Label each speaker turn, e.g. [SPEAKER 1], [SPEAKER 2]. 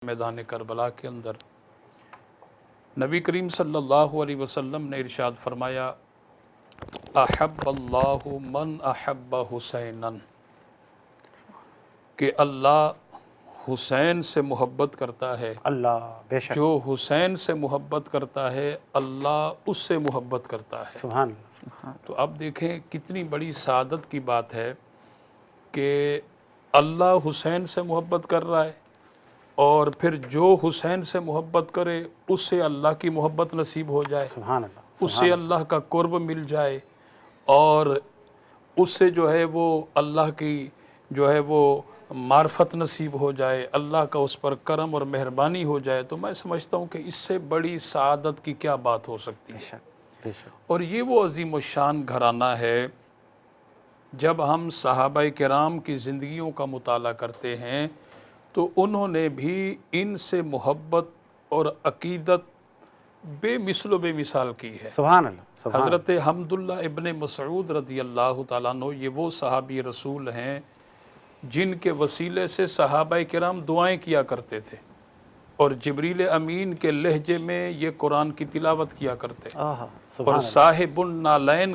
[SPEAKER 1] میدان کربلا کے اندر نبی کریم صلی اللہ علیہ وسلم نے ارشاد فرمایا احب اللہ من احب حسینا، کہ اللہ حسین سے محبت کرتا ہے،
[SPEAKER 2] اللہ بے شک،
[SPEAKER 1] جو حسین سے محبت کرتا ہے اللہ اس سے محبت کرتا ہے۔
[SPEAKER 2] سبحان اللہ،
[SPEAKER 1] تو اب دیکھیں کتنی بڑی سعادت کی بات ہے کہ اللہ حسین سے محبت کر رہا ہے، اور پھر جو حسین سے محبت کرے اس سے اللہ کی محبت نصیب ہو جائے،
[SPEAKER 2] سبحان اللہ،
[SPEAKER 1] اس سے اللہ کا قرب مل جائے، اور اس سے جو ہے وہ اللہ کی جو ہے وہ معرفت نصیب ہو جائے، اللہ کا اس پر کرم اور مہربانی ہو جائے۔ تو میں سمجھتا ہوں کہ اس سے بڑی سعادت کی کیا بات ہو سکتی
[SPEAKER 2] بے
[SPEAKER 1] ہے۔
[SPEAKER 2] شک بے شک،
[SPEAKER 1] اور یہ وہ عظیم الشان گھرانہ ہے، جب ہم صحابہ کرام کی زندگیوں کا مطالعہ کرتے ہیں تو انہوں نے بھی ان سے محبت اور عقیدت بے مثل و بے مثال کی ہے۔
[SPEAKER 2] سبحان اللہ، سبحان اللہ،
[SPEAKER 1] حضرت حمداللہ ابن مسعود رضی اللہ تعالیٰ عنہ یہ وہ صحابی رسول ہیں جن کے وسیلے سے صحابہ کرام دعائیں کیا کرتے تھے، اور جبریل امین کے لہجے میں یہ قرآن کی تلاوت کیا کرتے،
[SPEAKER 2] آہا،
[SPEAKER 1] اور
[SPEAKER 2] سبحان اللہ،
[SPEAKER 1] صاحب النالین